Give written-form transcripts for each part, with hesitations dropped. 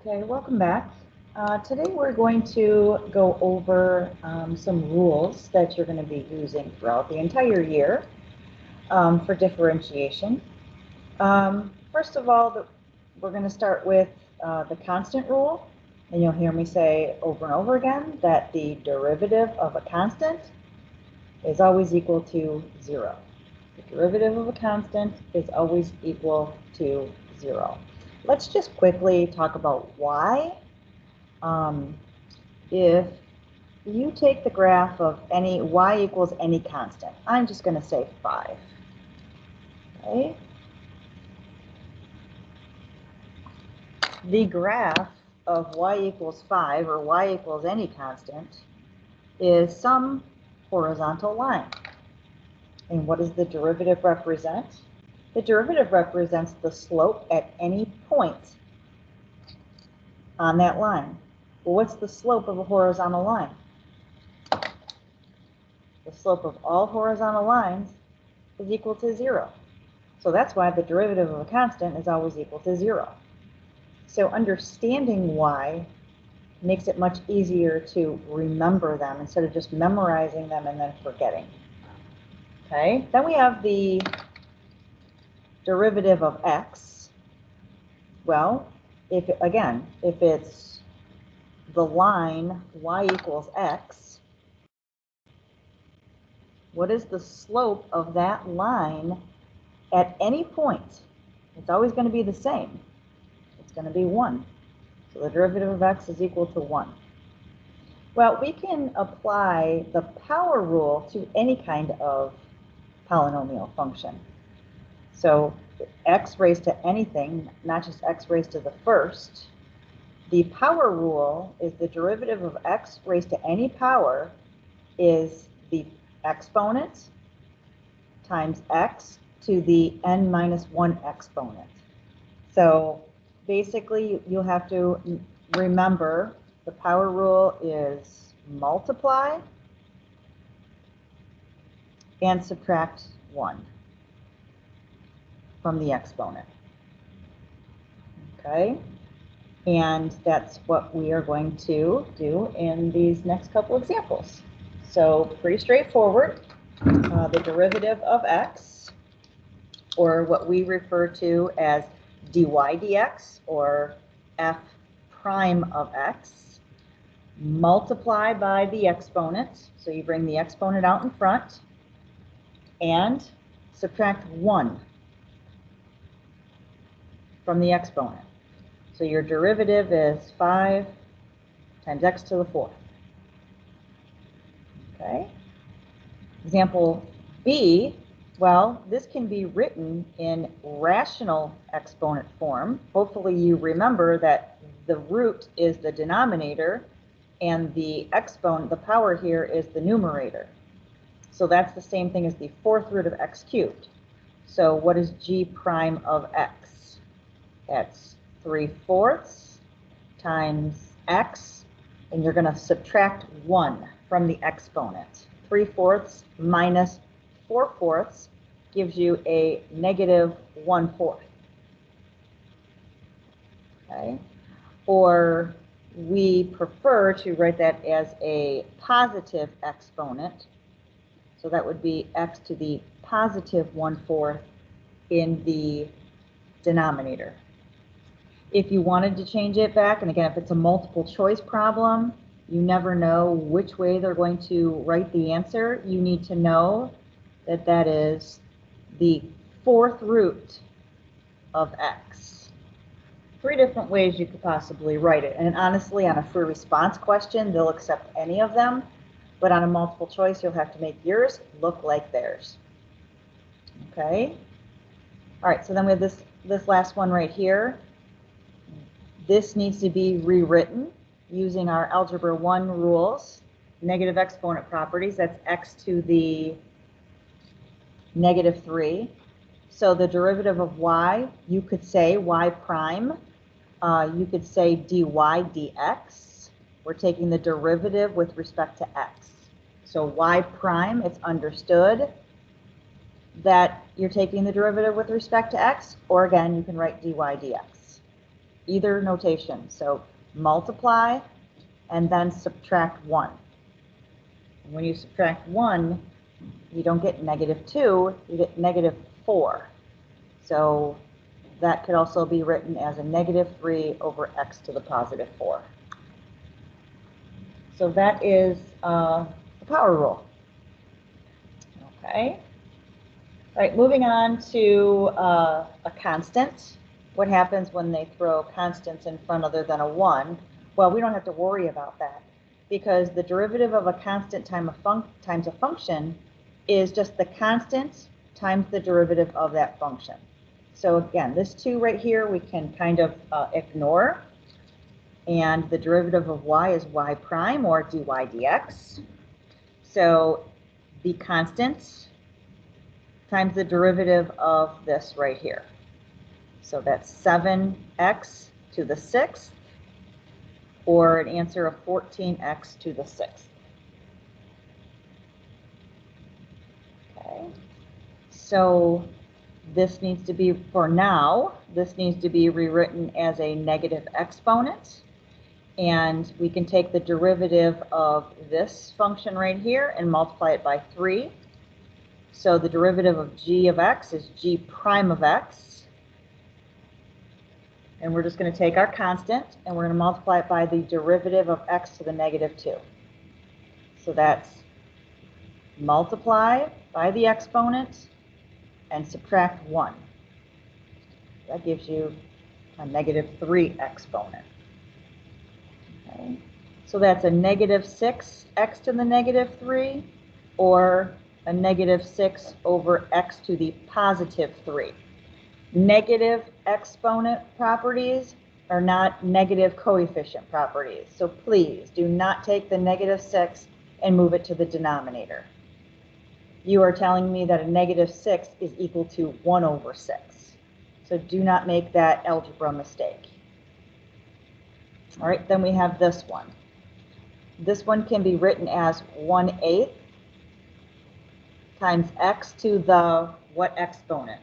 Okay, welcome back. Today we're going to go over some rules that you're going to be using throughout the entire year for differentiation. First of all, we're going to start with the constant rule, and you'll hear me say over and over again that the derivative of a constant is always equal to 0. The derivative of a constant is always equal to 0. Let's just quickly talk about why. If you take the graph of any y equals any constant, I'm just going to say 5. Okay. The graph of y equals 5 or y equals any constant is some horizontal line. And what does the derivative represent? The derivative represents the slope at any point on that line. Well, what's the slope of a horizontal line? The slope of all horizontal lines is equal to 0. So that's why the derivative of a constant is always equal to 0. So understanding why makes it much easier to remember them instead of just memorizing them and then forgetting. Okay, then we have the derivative of x. Well, if it's the line y equals x, what is the slope of that line at any point? It's always going to be the same. It's going to be 1. So the derivative of x is equal to 1. Well, we can apply the power rule to any kind of polynomial function. So x raised to anything, not just x raised to the first. The power rule is the derivative of x raised to any power is the exponent times x to the n minus 1 exponent. So basically, you'll have to remember the power rule is multiply and subtract 1 from the exponent. Okay? And that's what we are going to do in these next couple examples. So pretty straightforward. The derivative of x, or what we refer to as dy dx, or f prime of x, multiply by the exponent. So you bring the exponent out in front and subtract 1 from the exponent. So your derivative is 5 times x to the 4th. Okay. Example B, well, this can be written in rational exponent form. Hopefully you remember that the root is the denominator and the exponent, the power here, is the numerator. So that's the same thing as the 4th root of x cubed. So what is g prime of x? That's 3/4 times x, and you're going to subtract 1 from the exponent. 3/4 minus 4/4 gives you a negative 1/4. Okay? Or we prefer to write that as a positive exponent. So that would be x to the positive 1/4 in the denominator. If you wanted to change it back, and again, if it's a multiple choice problem, you never know which way they're going to write the answer. You need to know that that is the 4th root of x. 3 different ways you could possibly write it. And honestly, on a free response question, they'll accept any of them. But on a multiple choice, you'll have to make yours look like theirs. Okay? All right, so then we have this last one right here. This needs to be rewritten using our Algebra 1 rules, negative exponent properties. That's x to the negative 3. So the derivative of y, you could say y prime. You could say dy dx. We're taking the derivative with respect to x. So y prime, it's understood that you're taking the derivative with respect to x, or again, you can write dy dx. either notation. So multiply and then subtract 1. And when you subtract 1, you don't get -2, you get -4. So that could also be written as a -3 over x to the positive 4. So that is the power rule. Okay. All right, moving on to a constant. What happens when they throw constants in front other than a 1? Well, we don't have to worry about that because the derivative of a constant times a function is just the constant times the derivative of that function. So again, this 2 right here we can kind of ignore. And the derivative of y is y prime, or dy dx. So the constant times the derivative of this right here. So that's 7x to the 6th, or an answer of 14x to the 6th. Okay. So this needs to be, for now, this needs to be rewritten as a negative exponent. And we can take the derivative of this function right here and multiply it by 3. So the derivative of g of x is g prime of x. And we're just going to take our constant and we're going to multiply it by the derivative of x to the -2. So that's multiply by the exponent and subtract 1. That gives you a -3 exponent. Okay. So that's a -6x to the -3, or a -6 over x to the positive 3. Negative exponent properties are not negative coefficient properties. So please do not take the -6 and move it to the denominator. You are telling me that a -6 is equal to 1 over 6. So do not make that algebra mistake. All right, then we have this one. This one can be written as 1/8 times x to the what exponent?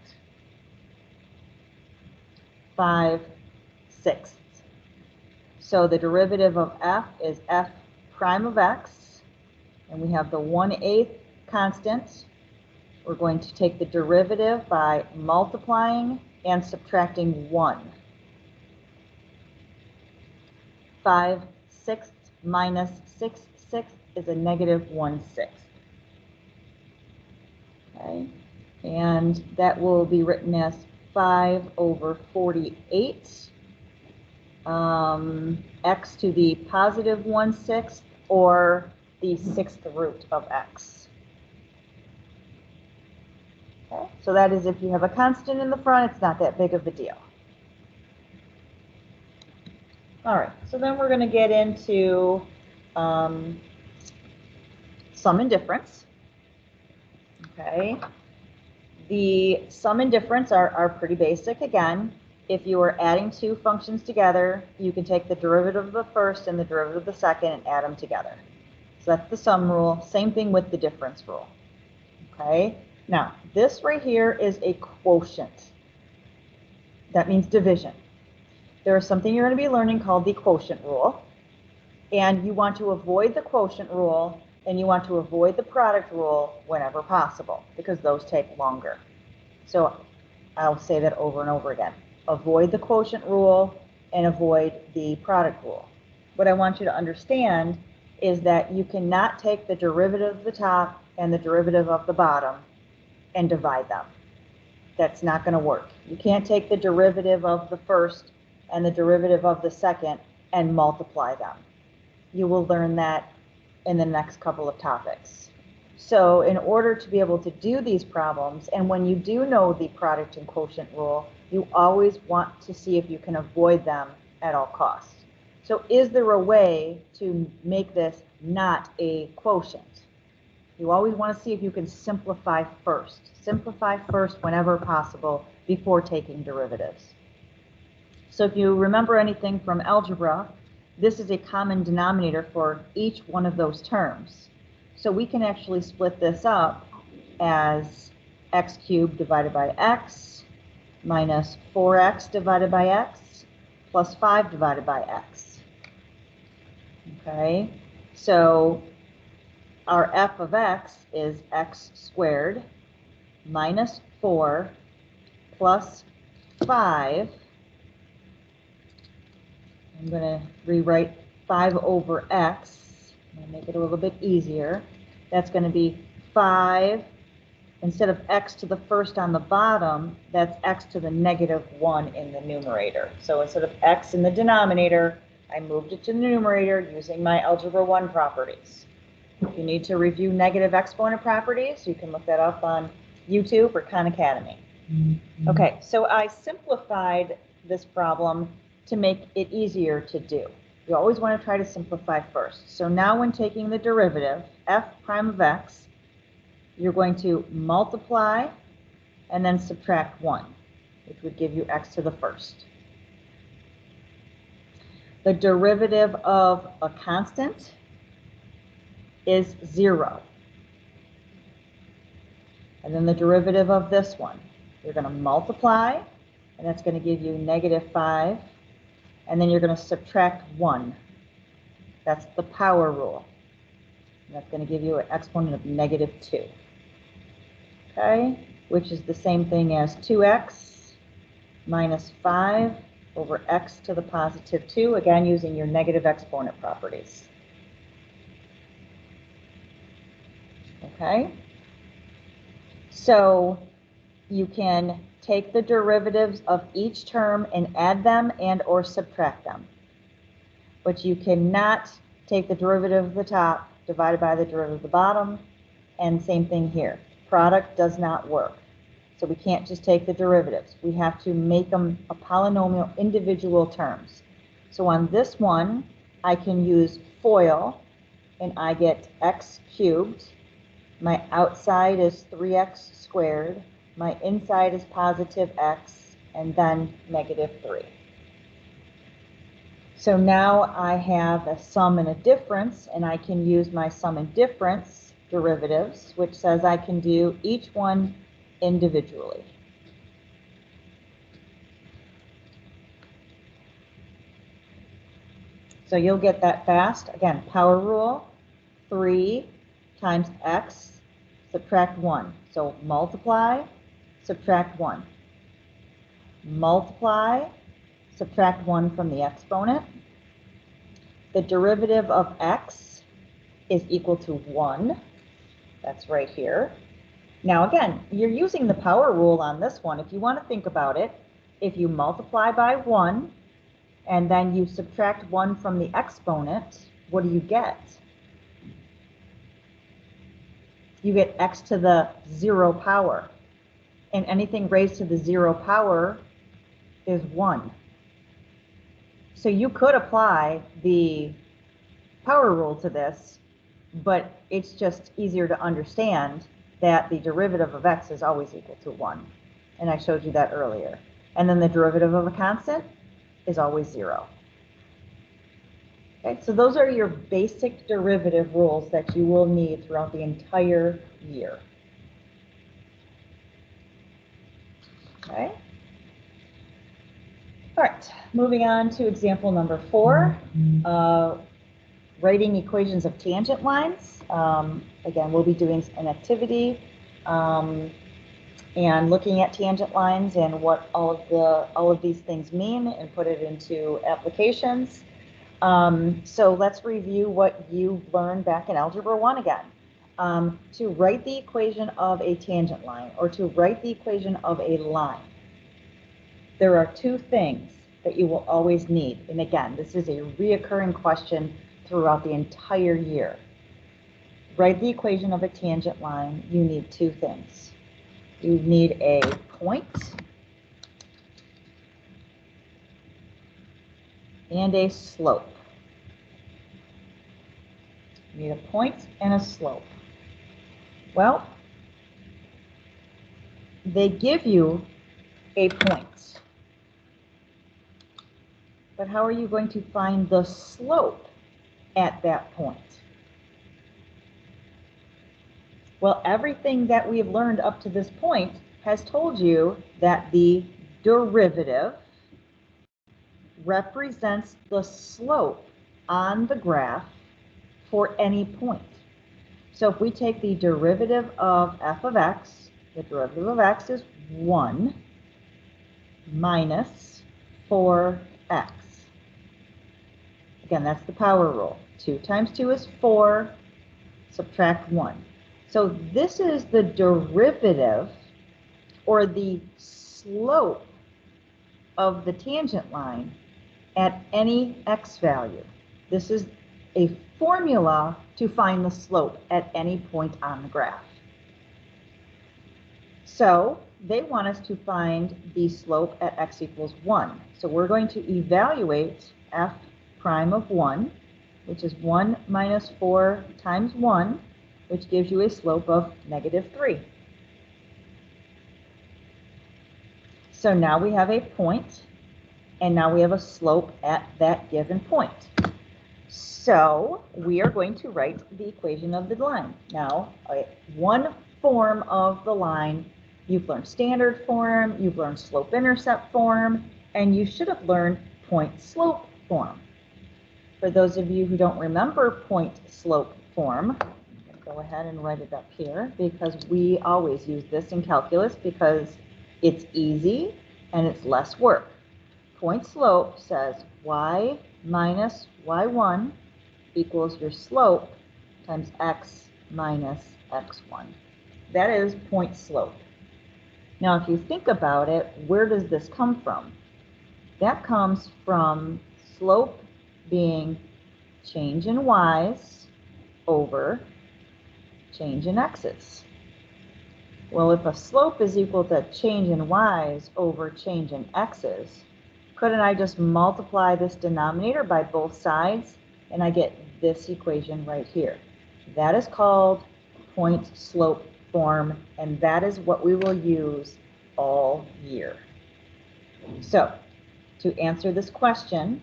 5/6. So the derivative of f is f prime of x, and we have the 1/8 constant. We're going to take the derivative by multiplying and subtracting 1. 5/6 minus 6/6 is a -1/6. Okay, and that will be written as 5 over 48 x to the positive 1/6, or the 6th root of x. Okay, so that is if you have a constant in the front, it's not that big of a deal. All right, so then we're going to get into sum and difference. Okay, the sum and difference are pretty basic. Again, if you are adding two functions together, you can take the derivative of the first and the derivative of the second and add them together. So that's the sum rule. Same thing with the difference rule. Okay, now this right here is a quotient. That means division. There is something you're going to be learning called the quotient rule, and you want to avoid the quotient rule and you want to avoid the product rule whenever possible, because those take longer. So I'll say that over and over again. Avoid the quotient rule and avoid the product rule. What I want you to understand is that you cannot take the derivative of the top and the derivative of the bottom and divide them. That's not going to work. You can't take the derivative of the first and the derivative of the second and multiply them. You will learn that in the next couple of topics. So in order to be able to do these problems, and when you do know the product and quotient rule, you always want to see if you can avoid them at all costs. So is there a way to make this not a quotient? You always want to see if you can simplify first. Simplify first whenever possible before taking derivatives. So if you remember anything from algebra, this is a common denominator for each one of those terms. So we can actually split this up as x cubed divided by x minus 4x divided by x plus 5 divided by x. Okay, so our f of x is x squared minus 4 plus 5. I'm going to rewrite 5 over x. I'm going to make it a little bit easier. That's going to be 5. Instead of x to the first on the bottom, that's x to the negative 1 in the numerator. So instead of x in the denominator, I moved it to the numerator using my Algebra 1 properties. If you need to review negative exponent properties, you can look that up on YouTube or Khan Academy. Okay, so I simplified this problem to make it easier to do. You always want to try to simplify first. So now when taking the derivative, f prime of x, you're going to multiply and then subtract 1, which would give you x to the first. The derivative of a constant is 0. And then the derivative of this one, you're going to multiply, and that's going to give you negative 5, and then you're going to subtract 1. That's the power rule. And that's going to give you an exponent of negative 2. Okay, which is the same thing as 2x minus 5 over x to the positive 2, again using your negative exponent properties. Okay, so you can take the derivatives of each term and add them and or subtract them. But you cannot take the derivative of the top divided by the derivative of the bottom, and same thing here. Product does not work. So we can't just take the derivatives. We have to make them a polynomial individual terms. So on this one, I can use FOIL, and I get x cubed. My outside is 3x squared. My inside is positive x, and then negative 3. So now I have a sum and a difference, and I can use my sum and difference derivatives, which says I can do each one individually. So you'll get that fast. Again, power rule, 3 times x, subtract 1. So multiply, subtract 1. Multiply, subtract 1 from the exponent. The derivative of x is equal to 1. That's right here. Now again, you're using the power rule on this one. If you want to think about it, if you multiply by 1 and then you subtract 1 from the exponent, what do you get? You get x to the 0 power. And anything raised to the 0 power is 1. So you could apply the power rule to this, but it's just easier to understand that the derivative of x is always equal to 1. And I showed you that earlier. And then the derivative of a constant is always 0. Okay, so those are your basic derivative rules that you will need throughout the entire year. Okay. All right, moving on to example number 4, writing equations of tangent lines. Again, we'll be doing an activity and looking at tangent lines and what all of these things mean and put it into applications. So let's review what you learned back in Algebra 1 again. To write the equation of a tangent line or to write the equation of a line, there are 2 things that you will always need. And again, this is a reoccurring question throughout the entire year. Write the equation of a tangent line, you need 2 things. You need a point and a slope. You need a point and a slope. Well, they give you a point. But how are you going to find the slope at that point? Well, everything that we've learned up to this point has told you that the derivative represents the slope on the graph for any point. So if we take the derivative of f of x, the derivative of x is 1 minus 4x. Again, that's the power rule. 2 times 2 is 4, subtract 1. So this is the derivative, or the slope, of the tangent line at any x value. This is a formula to find the slope at any point on the graph. So they want us to find the slope at x equals 1. So we're going to evaluate f prime of 1, which is 1 minus 4 times 1, which gives you a slope of -3. So now we have a point, and now we have a slope at that given point. So we are going to write the equation of the line. Now, one form of the line, you've learned standard form, you've learned slope-intercept form, and you should have learned point-slope form. For those of you who don't remember point-slope form, I'm going to go ahead and write it up here, because we always use this in calculus because it's easy and it's less work. Point slope says y minus y1 equals your slope times x minus x1. That is point slope. Now, if you think about it, where does this come from? That comes from slope being change in y's over change in x's. Well, if a slope is equal to change in y's over change in x's, couldn't I just multiply this denominator by both sides and I get this equation right here? That is called point slope form, and that is what we will use all year. So, to answer this question,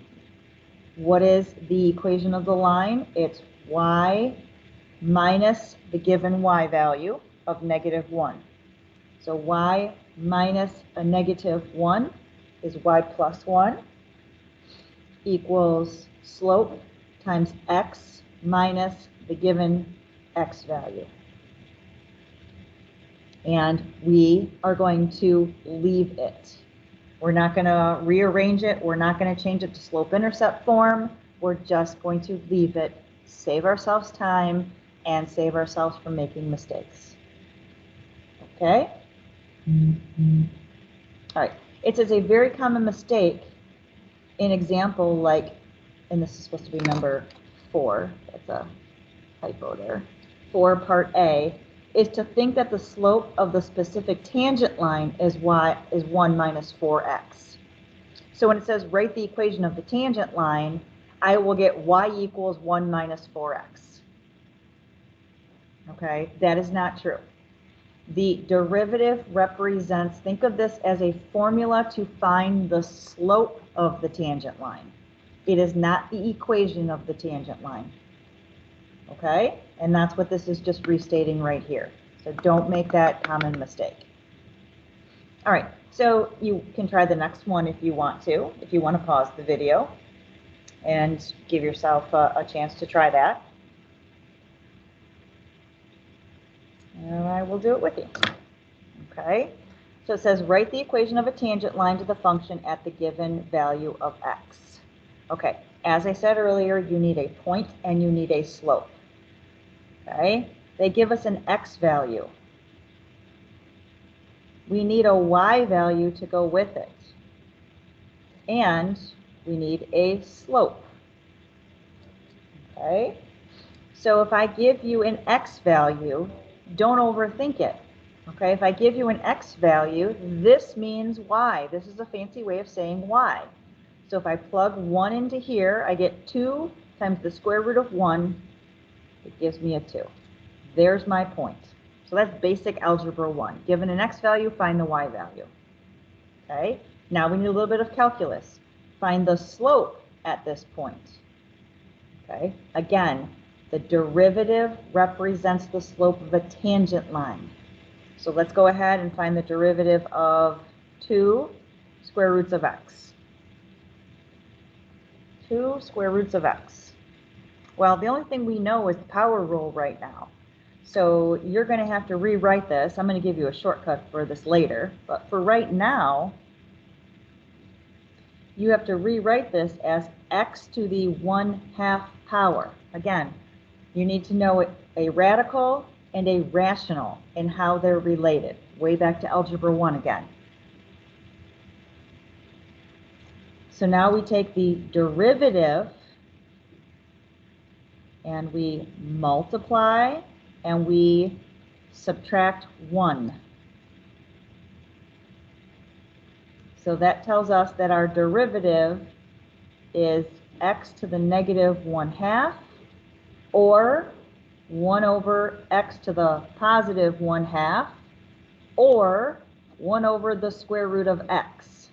what is the equation of the line? It's y minus the given y value of -1. So y minus a -1 is y plus 1 equals slope times x minus the given x value. And we are going to leave it. We're not going to rearrange it. We're not going to change it to slope-intercept form. We're just going to leave it, save ourselves time, and save ourselves from making mistakes. Okay? All right. It says a very common mistake, an example like, and this is supposed to be number 4, that's a typo there, 4 part A, is to think that the slope of the specific tangent line is 1 minus 4x. So when it says write the equation of the tangent line, I will get y equals 1 minus 4x. Okay, that is not true. The derivative represents, think of this as a formula to find the slope of the tangent line. It is not the equation of the tangent line. Okay, and that's what this is just restating right here. So don't make that common mistake. All right, so you can try the next one if you want to pause the video and give yourself a chance to try that. And I will do it with you. Okay, so it says write the equation of a tangent line to the function at the given value of x. Okay, as I said earlier, you need a point and you need a slope. Okay, they give us an x value. We need a y value to go with it. And we need a slope. Okay, so if I give you an x value, don't overthink it. Okay, if I give you an x value, this means y. This is a fancy way of saying y. So if I plug 1 into here, I get 2 times the square root of 1. It gives me a 2. There's my point. So that's basic algebra 1. Given an x value, find the y value. Okay, now we need a little bit of calculus. Find the slope at this point. Okay, again, the derivative represents the slope of a tangent line. So let's go ahead and find the derivative of 2 square roots of x. 2 square roots of x. Well, the only thing we know is the power rule right now. So you're going to have to rewrite this. I'm going to give you a shortcut for this later. But for right now, you have to rewrite this as x to the 1/2 power. Again, you need to know a radical and a rational and how they're related. Way back to Algebra 1 again. So now we take the derivative and we multiply and we subtract 1. So that tells us that our derivative is x to the negative 1/2 or 1 over x to the positive 1/2 or 1 over the square root of x.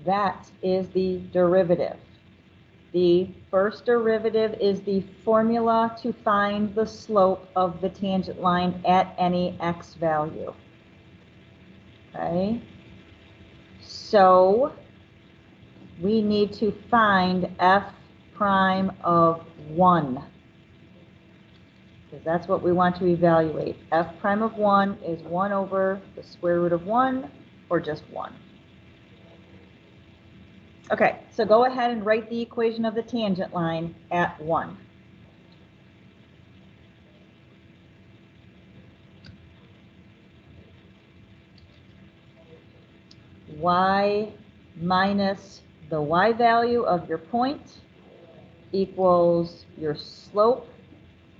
That is the derivative. The first derivative is the formula to find the slope of the tangent line at any x value. Okay? So we need to find f prime of 1. Because that's what we want to evaluate. F prime of 1 is 1 over the square root of 1 or just 1. Okay, so go ahead and write the equation of the tangent line at 1. Y minus the y value of your point equals your slope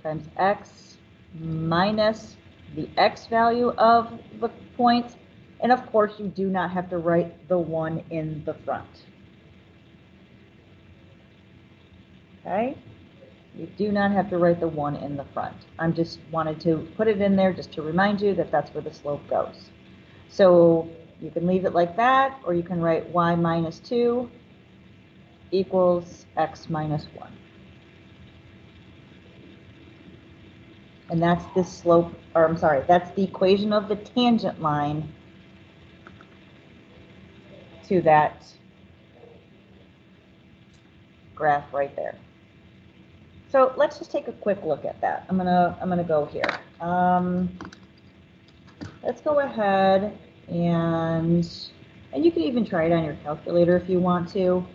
times x minus the x value of the point. And of course, you do not have to write the 1 in the front. Okay? You do not have to write the 1 in the front. I just wanted to put it in there just to remind you that that's where the slope goes. So you can leave it like that, or you can write y minus 2 equals x minus 1. And that's the slope, or I'm sorry, that's the equation of the tangent line to that graph right there. So let's just take a quick look at that. I'm gonna go here. Let's go ahead and you can even try it on your calculator if you want to.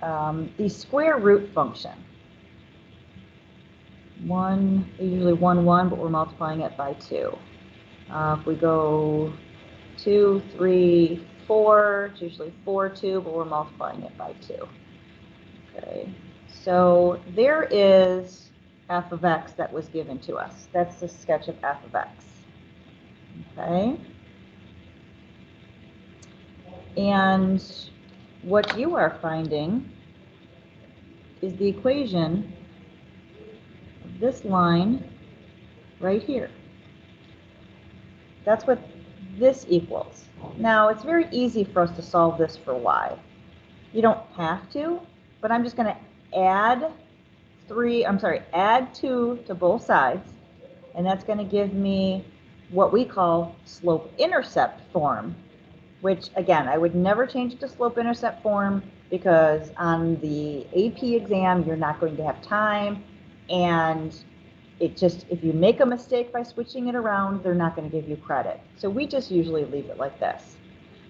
The square root function. Usually 1, 1, but we're multiplying it by 2. If we go 2, 3, 4, it's usually 4, 2, but we're multiplying it by 2. Okay. So there is f of x that was given to us. That's the sketch of f of x. Okay. And what you are finding is the equation of this line right here. That's what this equals. Now, it's very easy for us to solve this for y. You don't have to, but I'm just going to add 2 to both sides, and that's going to give me what we call slope-intercept form, which, again, I would never change it to slope-intercept form because on the AP exam, you're not going to have time, and if you make a mistake by switching it around, they're not going to give you credit. So we just usually leave it like this.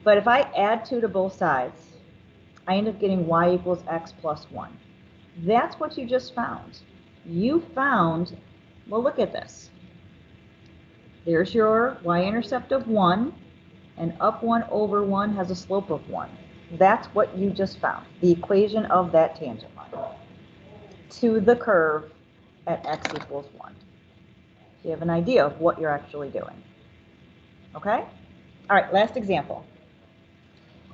But if I add 2 to both sides, I end up getting y equals x plus 1. That's what you just found. You found, well, look at this. There's your y-intercept of 1, and up 1 over 1 has a slope of 1. That's what you just found, the equation of that tangent line to the curve at x equals 1. You have an idea of what you're actually doing. Okay? All right, last example.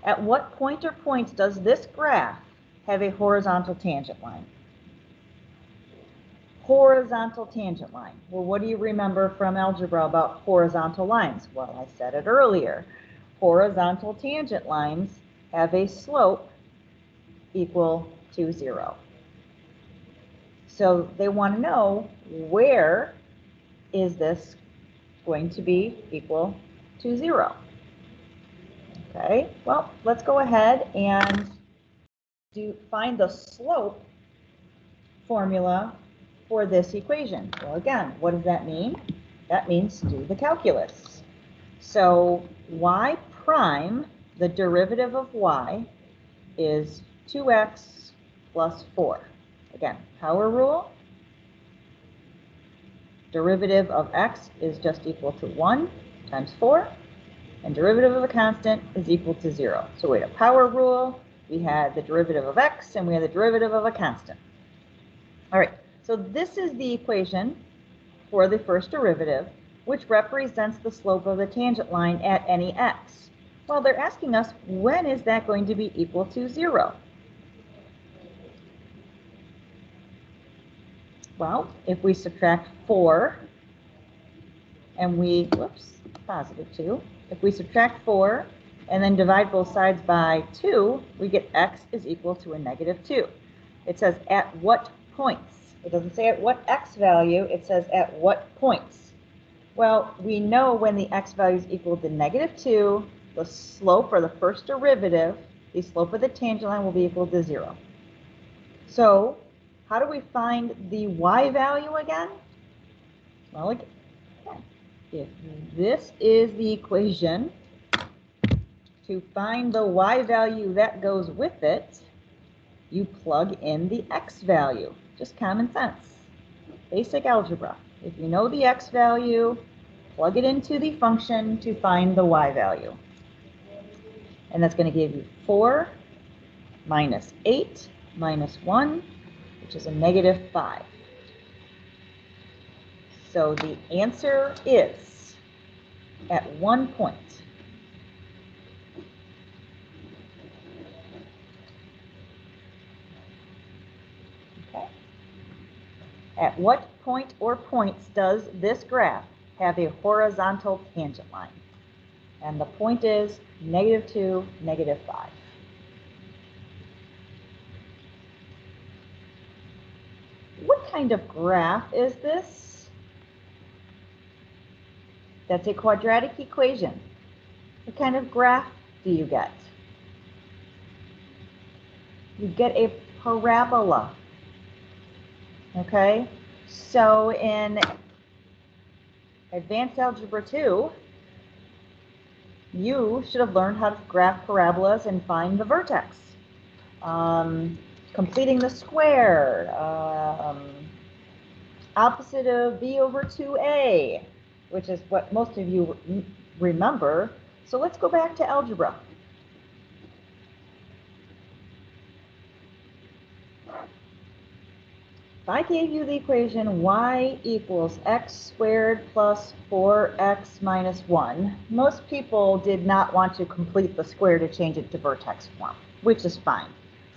At what point or points does this graph have a horizontal tangent line? Horizontal tangent line. Well, what do you remember from algebra about horizontal lines? Well, I said it earlier. Horizontal tangent lines have a slope equal to 0. So they want to know, where is this going to be equal to 0? Okay, well, let's go ahead and find the slope formula for this equation. Well, again, what does that mean? That means do the calculus. So y prime, the derivative of y, is 2x plus 4. Again, power rule. Derivative of x is just equal to 1 times 4, and derivative of a constant is equal to 0. So we had a power rule, we had the derivative of x, and we had the derivative of a constant. All right, so this is the equation for the first derivative, which represents the slope of the tangent line at any x. Well, they're asking us, when is that going to be equal to 0? Well, if we subtract 4 and we, whoops, positive 2. If we subtract 4 and then divide both sides by 2, we get x is equal to a negative 2. It says at what points. It doesn't say at what x value, it says at what points. Well, we know when the x value is equal to negative 2, the slope, or the first derivative, the slope of the tangent line will be equal to 0. So how do we find the y value again? Well, again, if this is the equation, to find the y value that goes with it, you plug in the x value. Just common sense. Basic algebra. If you know the x value, plug it into the function to find the y value. And that's going to give you 4 minus 8 minus 1, which is a negative 5. So the answer is at 1 point. Okay. At what point or points does this graph have a horizontal tangent line? And the point is negative 2, negative 5. What kind of graph is this? That's a quadratic equation. What kind of graph do you get? You get a parabola. Okay? So in Advanced Algebra 2, you should have learned how to graph parabolas and find the vertex. Completing the square, opposite of b over 2a, which is what most of you remember. So let's go back to algebra. If I gave you the equation y equals x squared plus 4x minus 1, most people did not want to complete the square to change it to vertex form, which is fine.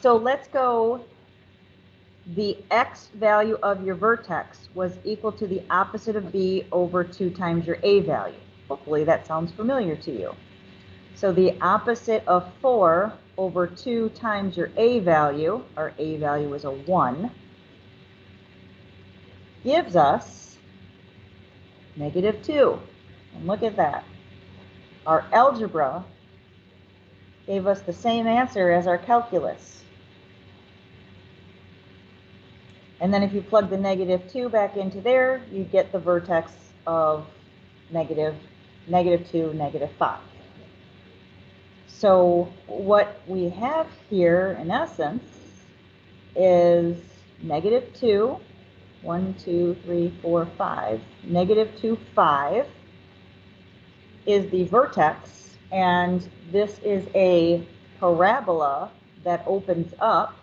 So let's go, the x value of your vertex was equal to the opposite of b over 2 times your a value. Hopefully that sounds familiar to you. So the opposite of 4 over 2 times your a value, our a value is a 1, gives us negative 2. And look at that. Our algebra gave us the same answer as our calculus. And then if you plug the negative 2 back into there, you get the vertex of negative 2, negative 5. So what we have here, in essence, is negative 2, 1, 2, 3, 4, 5. Negative 2, 5 is the vertex, and this is a parabola that opens up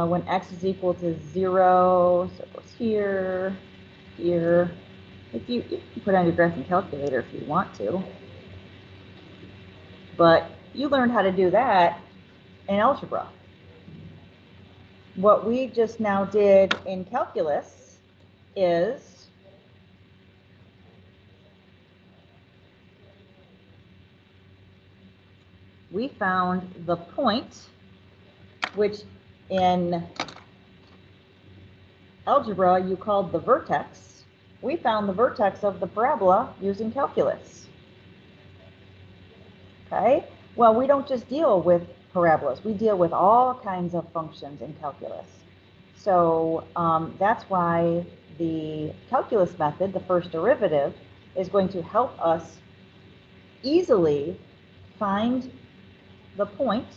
when x is equal to 0. So it goes here, here. You can put on your graphing calculator if you want to. But you learned how to do that in algebra. What we just now did in calculus is we found the point, which in algebra you called the vertex. We found the vertex of the parabola using calculus. Okay, well, we don't just deal with parabolas, we deal with all kinds of functions in calculus. So that's why the calculus method, the first derivative, is going to help us easily find the point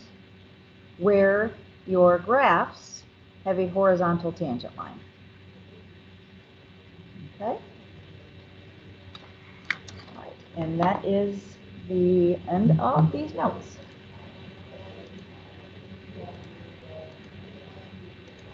where your graphs have a horizontal tangent line. Okay? All right. And that is the end of these notes.